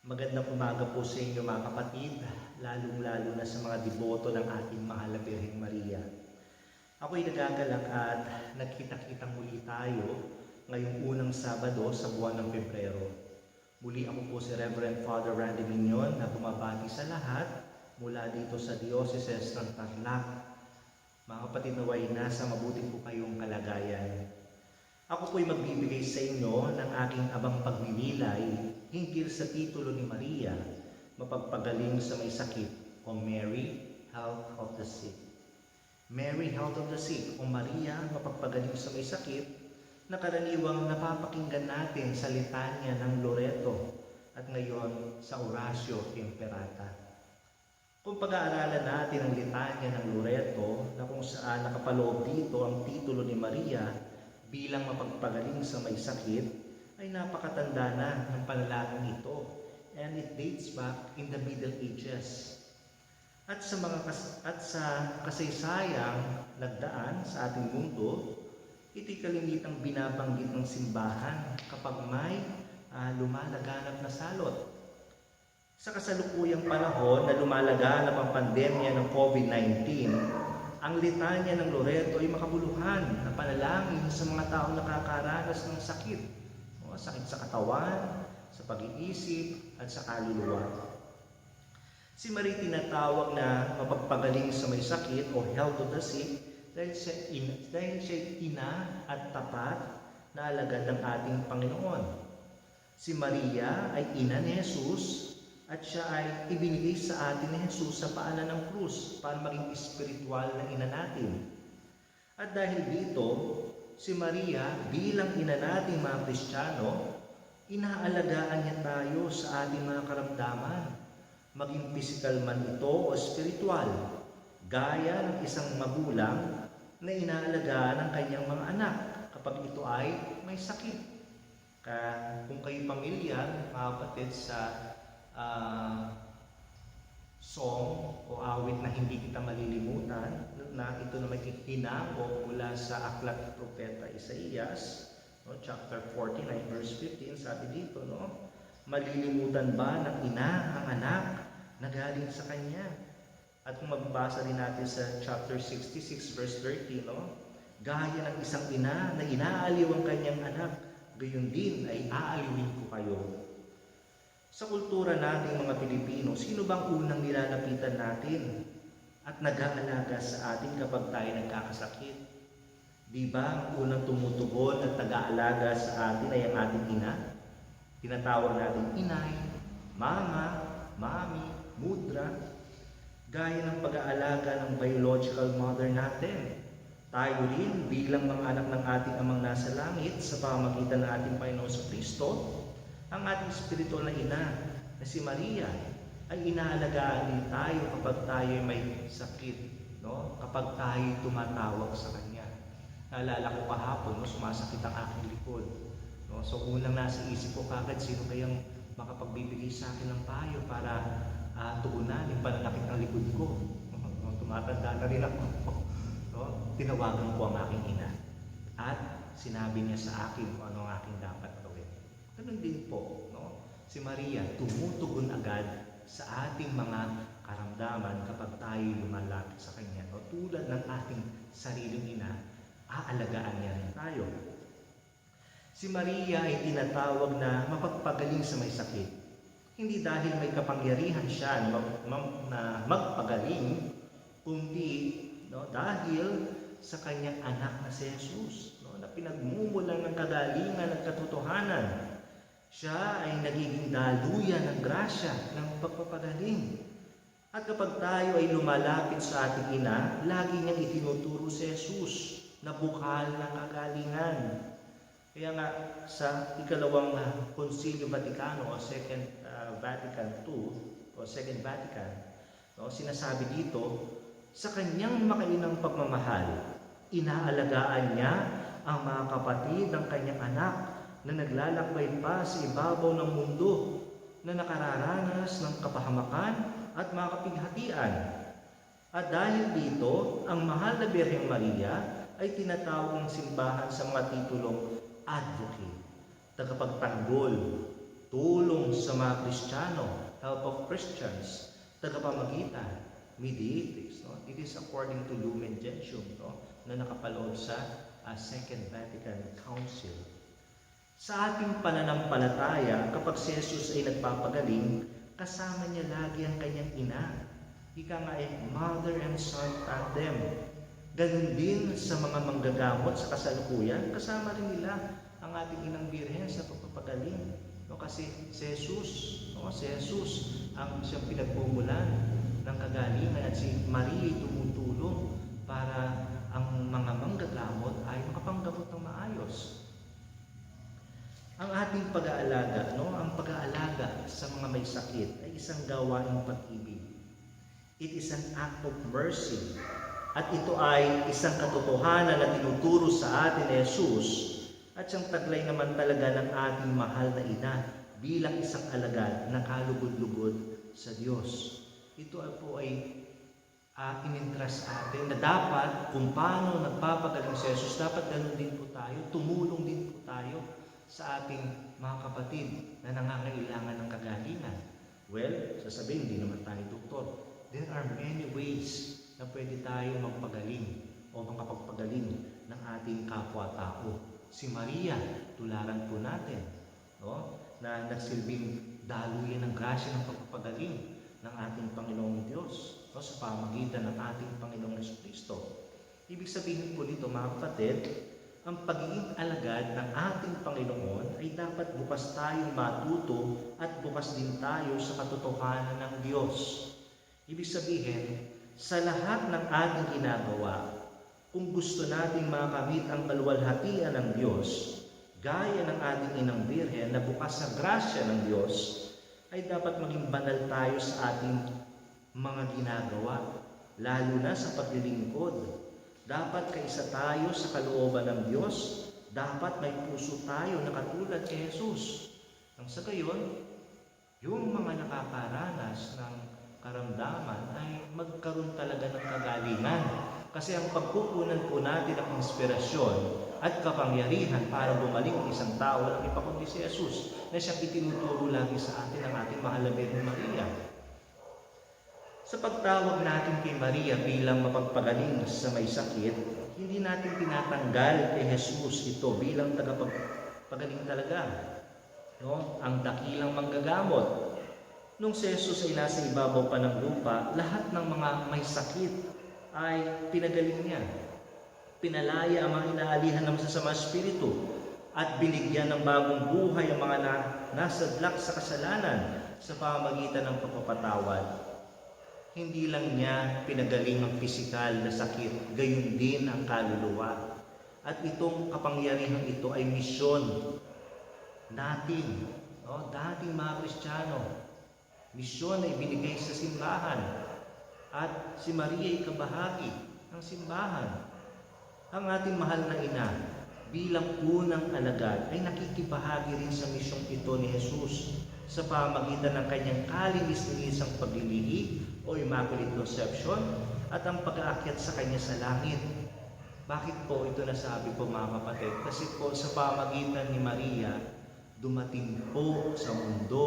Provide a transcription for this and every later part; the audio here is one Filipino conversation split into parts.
Magandang umaga po sa inyo mga kapatid, lalong-lalo na sa mga deboto ng ating mahal na Birheng Maria. Ako'y nagagalak at nagkita-kitang muli tayo ngayong unang Sabado sa buwan ng Pebrero. Muli ako po si Reverend Father Randy Mignon na bumabati sa lahat mula dito sa Diocese ng Tarlac. Mga kapatid, naway nasa mabuti po kayong kalagayan. Ako po'y magbibigay sa inyo ng aking abang pagninilay hinggil sa titulo ni Maria, mapagpagaling sa may sakit, o Mary, Health of the Sick. Mary, Health of the Sick, o Maria, mapagpagaling sa may sakit, na karaniwang napapakinggan natin sa litanya ng Loreto at ngayon sa Oratio Imperata. Kung pag-aaralan natin ang litanya ng Loreto na kung saan nakapaloob dito ang titulo ni Maria bilang mapagpagaling sa may sakit, ay napakatanda na ng panalangin ito, and it dates back in the Middle Ages. At sa kasaysayang nagdaan sa ating mundo, ito'y kalimitang binabanggit ng simbahan kapag may lumalaganap na salot. Sa kasalukuyang panahon na lumalaganap ang pandemya ng COVID-19, ang litanya ng Loreto ay makabuluhan na panalangin sa mga taong nakakaranas ng sakit. Sakit sa katawan, sa pag-iisip, at sa kaluluwa. Si Maria tinatawag na mapagpagaling sa may sakit o health of the sick dahil siya ina at tapat na alagad ng ating Panginoon. Si Maria ay ina ni Jesus at siya ay ibinigay sa atin ni Jesus sa paanan ng krus para maging espiritual na ina natin. At dahil dito, si Maria bilang ina nating mga Kristiyano, inaalagaan niya tayo sa ating mga karamdaman, maging physical man ito o spiritual, gaya ng isang magulang na inaalagaan ng kanyang mga anak kapag ito ay may sakit. Kung kayo pamilyar, mga kapatid, sa song o awit na hindi kita malilimutan, na ito na may hinango mula sa aklat ng Propeta Isaías, chapter 49, verse 15, sabi dito, malilimutan ba ng ina ang anak na galing sa kanya? At kung magbasa rin natin sa chapter 66, verse 30, gaya ng isang ina na inaaliw ang kanyang anak, gayon din ay aaliwin ko kayo. Sa kultura nating mga Pilipino, sino bang unang nilalapitan natin at nag-aalaga sa atin kapag tayo nagkakasakit? Di ba ang unang tumutugon at nag-aalaga sa atin ay ang ating ina? Tinatawag natin inay, mama, mami, mudra. Gaya ng pag-aalaga ng biological mother natin. Tayo rin bilang mga anak ng ating amang nasa langit sa pamamagitan ng ating Panginoon sa Kristo, ang ating spiritual na ina na si Maria ay inaalagaan din tayo kapag tayo may sakit, kapag tayo tumatawag sa Kanya. Naalala ko kahapon, sumasakit ang aking likod. So unang nasa isip ko kagad, sino kayang makapagbibigay sa akin ng payo para tuunan yung pananakit ng likod ko. Tumatanda na rin ako. Tinawagan ko ang aking ina at sinabi niya sa akin kung ano ang aking dapat gawin. Ganun din po, si Maria tumutugon agad sa ating mga karamdaman kapag tayo lumalapit sa Kanya. Tulad ng ating sariling ina, aalagaan niya rin tayo. Si Maria ay tinatawag na mapagpagaling sa may sakit. Hindi dahil may kapangyarihan siya na magpagaling, kundi dahil sa kanyang anak na si Jesus, na pinagmumulan ng kagalingan at katotohanan. Siya ay nagiging daluyan ng grasya ng pagpapagaling. At kapag tayo ay lumalapit sa ating ina, lagi niyang itinuturo si Jesus na bukal ng kagalingan. Kaya nga sa ikalawang Konsilyo Vaticano o Second Vatican II o Second Vatican, sinasabi dito, sa kanyang makainang pagmamahal, inaalagaan niya ang mga kapatid ng kanyang anak na naglalakbay pa sa ibabaw ng mundo, na nakararanas ng kapahamakan at mga kapighatian. At dahil dito, ang mahal na Birheng Maria ay tinatawag ng simbahan sa mga titulong advocate, tagapagtanggol, tulong sa mga Kristiyano, help of Christians, tagapamagitan, mediators. No? It is according to Lumen Gentium, no? Na nakapaloob sa Second Vatican Council. Sa ating pananampalataya, kapag si Jesus ay nagpapagaling, kasama niya lagi ang kanyang ina. Ika nga ay mother and son tandem. Ganun din sa mga manggagamot sa kasalukuyan, kasama rin nila ang ating inang Birhen sa pagpapagaling. No, kasi si Jesus ang siyang pinagmumulan ng kagalingan at si Maria ay tumutulong para ang mga manggagamot ay makapanggamot ng maayos. Ang ating pag-aalaga, ang pag-aalaga sa mga may sakit ay isang gawaing pag-ibig. It is an act of mercy. At ito ay isang katotohanan na tinuturo sa atin ni Jesus at siyang taglay naman talaga ng ating mahal na ina bilang isang alagad na kalugod-lugod sa Diyos. Ito po ay inintras atin na dapat kung paano nagpapagaling si Jesus, dapat ganun din po tayo, tumulong din po tayo sa ating mga kapatid na nangangailangan ng kagalingan. Well, sasabihin, hindi naman tayo doktor. There are many ways na pwede tayo magpagaling o makapagpagaling ng ating kapwa-tao. Si Maria, tularan po natin, na nagsilbing daluyan ng grasya ng pagpapagaling ng ating Panginoong Diyos sa pamagitan ng ating Panginoong Jesucristo. Ibig sabihin po dito, mga kapatid, ang pagiging alagad ng ating Panginoon ay dapat bukas tayong matuto at bukas din tayo sa katotohanan ng Diyos. Ibig sabihin, sa lahat ng ating ginagawa, kung gusto nating makamit ang kaluwalhatian ng Diyos, gaya ng ating inang Birhen na bukas sa grasya ng Diyos, ay dapat maging banal tayo sa ating mga ginagawa, lalo na sa paglilingkod. Dapat kaisa tayo sa kalooban ng Diyos. Dapat may puso tayo na katulad kay Jesus. Nang sa gayon, yung mga nakakaranas ng karamdaman ay magkaroon talaga ng kagalingan. Kasi ang pagkukunan po natin ng inspirasyon at kapangyarihan para gumaling ang isang tao, walang iba kundi si Jesus, na siyang itinuturo lagi sa atin ng ating mahal na Birhen Maria. Sa pagtawag natin kay Maria bilang mapagpagaling sa may sakit, hindi natin tinatanggal kay Jesus ito bilang tagapagpagaling talaga. Ang dakilang manggagamot. Nung si Jesus ay nasa ibabaw pa ng lupa, lahat ng mga may sakit ay pinagaling niya. Pinalaya ang mga inaalihan ng masasama espiritu at binigyan ng bagong buhay ang mga nasadlak sa kasalanan sa pamamagitan ng pagpapatawad. Hindi lang niya pinagaling ang pisikal na sakit, gayon din ang kaluluwa. At itong kapangyarihan ito ay misyon natin, dating mga Kristiyano. Misyon na ibinigay sa simbahan. At si Maria ay kabahagi ng simbahan. Ang ating mahal na ina, bilang unang alagad, ay nakikibahagi rin sa misyong ito ni Jesus sa pamamagitan ng kanyang kalinis-linisang paglilihi o Immaculate Conception at ang pag-aakyat sa kanya sa langit. Bakit po ito nasabi po, mga kapatid? Kasi po sa pamamagitan ni Maria, dumating po sa mundo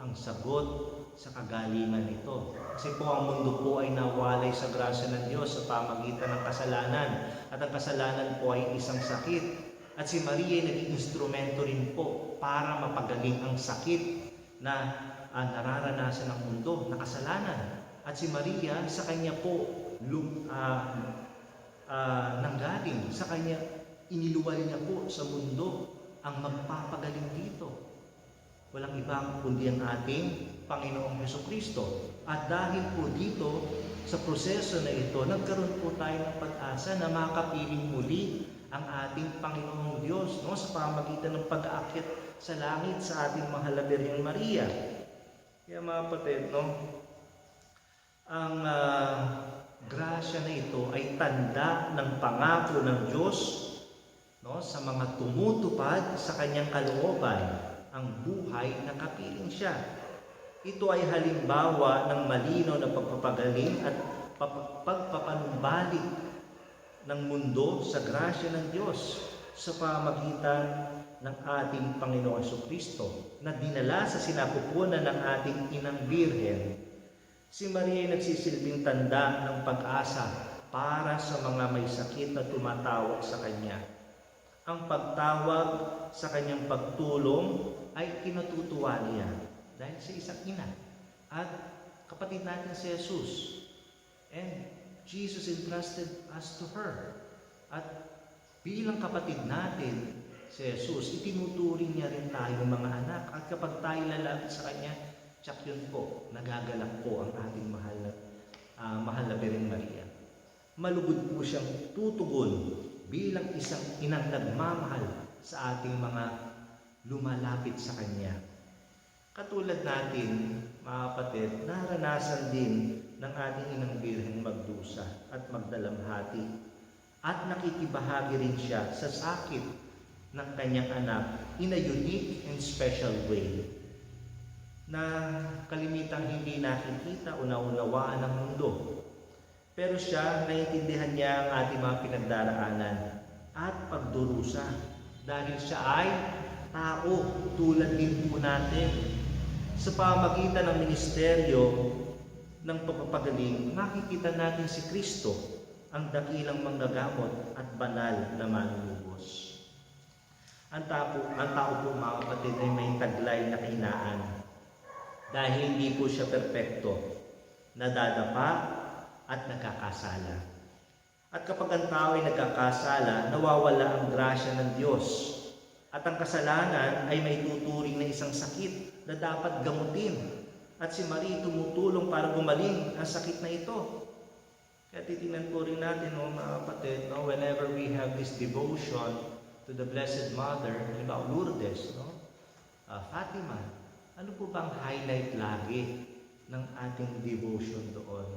ang sagot sa kagalingan nito. Kasi po ang mundo po ay nawalay sa grasya ng Diyos sa pamamagitan ng kasalanan. At ang kasalanan po ay isang sakit. At si Maria ay naging instrumento rin po para mapagaling ang sakit na nararanasan ng mundo na kasalanan. At si Maria, sa kanya po nanggaling, sa kanya iniluwal niya po sa mundo ang magpapagaling dito. Walang iba kundi ang ating Panginoong Jesucristo. At dahil po dito, sa proseso na ito, nagkaroon po tayo ng pag-asa na makapiling muli ang ating Panginoong Diyos sa pamamagitan ng pag-aakyat sa langit sa ating mahal na Birhen Maria. Kaya mga kapatid, ang grasya na ito ay tanda ng pangako ng Diyos sa mga tumutupad sa kanyang kalooban, ang buhay na kapiling siya. Ito ay halimbawa ng malinaw na pagpapagaling at pagpapanumbalik ng mundo sa grasya ng Diyos sa pamagitan ng ating Panginoong Jesucristo na dinala sa sinapupunan ng ating Inang Birhen. Si Maria ay nagsisilbing tanda ng pag-asa para sa mga may sakit na tumatawag sa Kanya. Ang pagtawag sa Kanyang pagtulong ay kinatutuwa niya dahil sa isang ina at kapatid natin si Jesus. And Jesus entrusted us to her. At bilang kapatid natin si Jesus, itinuturing niya rin tayong mga anak. At kapag tayo lalapit sa Kanya, tsak yun po, nagagalak po ang ating mahal na Birheng Maria. Malugod po siyang tutugon bilang isang inang nagmamahal sa ating mga lumalapit sa Kanya. Katulad natin, mga kapatid, naranasan din ng ating Inang Birheng magdusa at magdalamhati at nakikibahagi rin siya sa sakit ng kanyang anak in a unique and special way na kalimitang hindi nakikita o naunawaan ng mundo. Pero siya, naiintindihan niya ang ating mga pinagdaraanan at pagdurusa dahil siya ay tao tulad din po natin. Sa pamagitan ng ministeryo ng pagpapagaling, makikita natin si Kristo, ang dakilang manggagamot at banal na manlulubos. Ang tao po, mga kapatid, ay may taglay na kahinaan dahil hindi po siya perpekto, nadadapa at nagkakasala. At kapag ang tao ay nagkakasala, nawawala ang grasya ng Diyos. At ang kasalanan ay may tuturing na isang sakit na dapat gamutin. At si Maria tumutulong para gumaling ang sakit na ito. Kaya titingnan po rin natin, mga kapatid, whenever we have this devotion to the Blessed Mother, halimbawa Lourdes, Fatima, ano po bang highlight lagi ng ating devotion doon?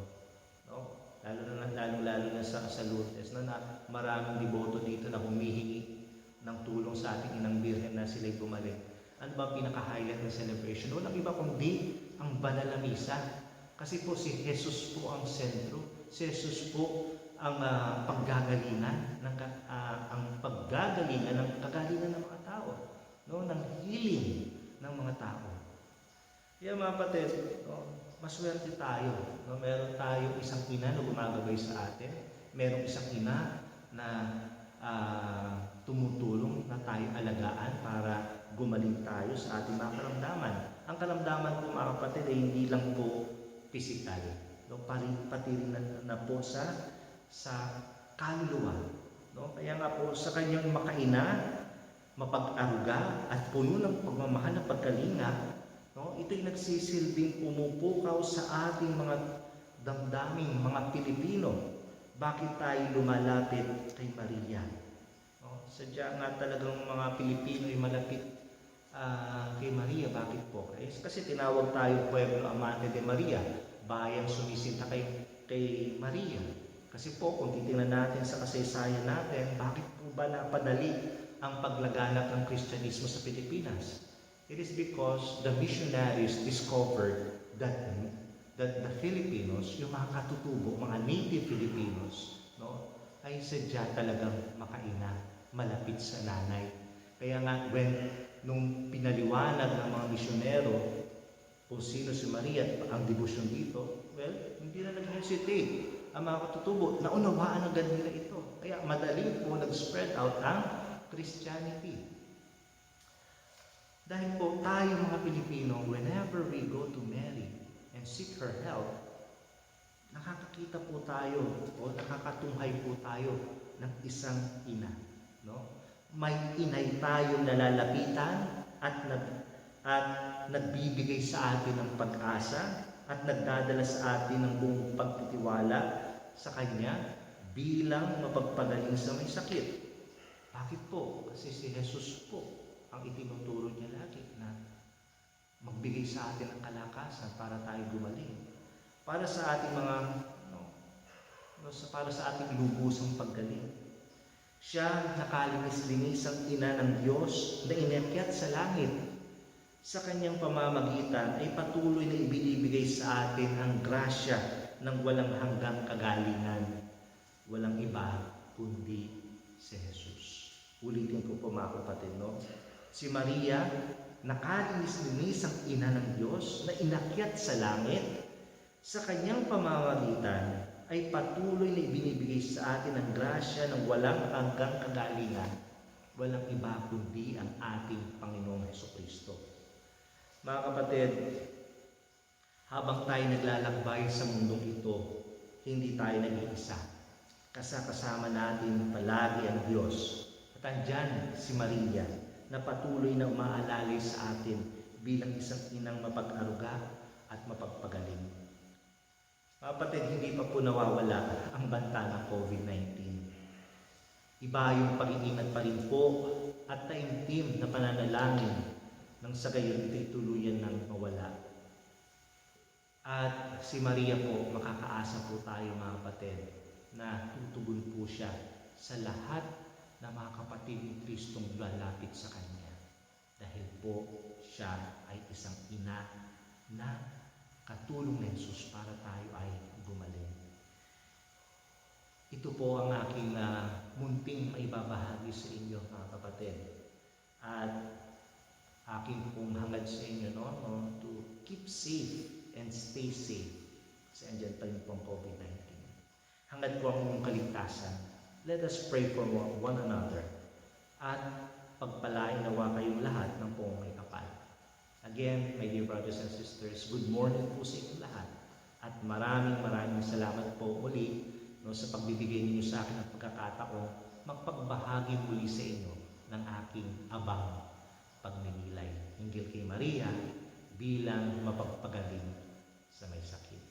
Lalo na sa Lourdes, na maraming devoto dito na humihingi ng tulong sa ating Inang Birhen na sila'y gumaling. Ano ba pinaka-highlight ng celebration? Walang iba kundi ang banal na misa. Kasi po si Jesus po ang sentro. Si Jesus po ang paggagalingan ng kagalingan ng mga tao, ng healing ng mga tao. Kaya mga kapatid, maswerte tayo. Meron tayong isang ina na gumagabay sa atin. Merong isang ina na tumutulong na tayo alagaan para gumaling tayo sa ating mga karamdaman. Ang karamdaman po, mga kapatid, ay hindi lang po physical. Pati rin na po sa kaluluwa. Kaya nga po sa kanyang makaina, mapag-aruga at puno ng pagmamahal na pagkalinga, ito'y nagsisilbing umupukaw sa ating mga damdaming mga Pilipino. Bakit tayo lumalapit kay Maria? Sadya nga talagang mga Pilipino ay malapit kay Maria. Bakit po? Kasi tinawag tayo Pueblo Amante de Maria, bayang sumisinta kay Maria. Kasi po, kung titingnan natin sa kasaysayan natin, bakit po ba napadali ang paglaganap ng Kristyanismo sa Pilipinas? It is because the missionaries discovered that the Filipinos, yung mga katutubo, mga native Filipinos, ay sadya talagang makaina, malapit sa nanay. Kaya nga, nung pinaliwanag ng mga misyonero kung sino si Maria at ang debosyon dito, hindi na nag-hesitate ang mga katutubo. Naunawaan agad nila ito. Kaya madali po nag-spread out ang Christianity. Dahil po tayo mga Pilipino, whenever we go to Mary and seek her help, nakakakita po tayo o nakakatunghay po tayo ng isang ina. May inay tayong nalalapitan at nagbibigay sa atin ng pag-asa at nagdadala sa atin ng buong pagtitiwala sa Kanya bilang mapagpagaling sa may sakit. Bakit po? Kasi si Jesus po ang itinuturo niya lagi na magbigay sa atin ng kalakasan para tayo gumaling. Para sa ating para sa ating lubusang paggaling. Siya nakalinis-linis ang ina ng Diyos na inakyat sa langit. Sa kanyang pamamagitan ay patuloy na ibinibigay sa atin ang grasya ng walang hanggang kagalingan. Walang iba kundi si Jesus. Ulitin ko po mga kapatid, no? Si Maria, nakalinis-linis ang ina ng Diyos na inakyat sa langit. Sa kanyang pamamagitan ay patuloy na ibinibigay sa atin ang grasya ng walang hanggang kagalingan. Walang iba kundi ang ating Panginoong Hesukristo. Mga kapatid, habang tayo naglalakbay sa mundong ito, hindi tayo nag-iisa. Kasama natin palagi ang Diyos. At andyan si Maria na patuloy na umaalalay sa atin bilang isang inang mapag-aruga at mapagpagaling. Mga kapatid, hindi pa po nawawala ang banta ng COVID-19. Iba yung pag-iingat pa rin po at taimtim na pananalangin nang sa gayon ito'y tuluyan ng mawala. At si Maria po, makakaasa po tayo mga kapatid na tutugon po siya sa lahat na mga kapatid ni Kristong lalapit sa Kanya. Dahil po siya ay isang ina na katulong ni Jesus para tayo ay gumaling. Ito po ang aking munting maibabahagi sa inyo mga kapatid. At aking pong hangad sa inyo to keep safe and stay safe. Kasi andyan pa rin po ang COVID-19. Hangad po ang inyong kaligtasan. Let us pray for one another. At pagpalain nawa kayong lahat ng pong may kapal. Again, my dear brothers and sisters, good morning po sa inyong lahat. At maraming salamat po muli sa pagbibigay ninyo sa akin ng pagkakataon magpagbahagi muli sa inyo ng aking abang pagninilay hinggil kay Maria bilang mapagpagaling sa may sakit.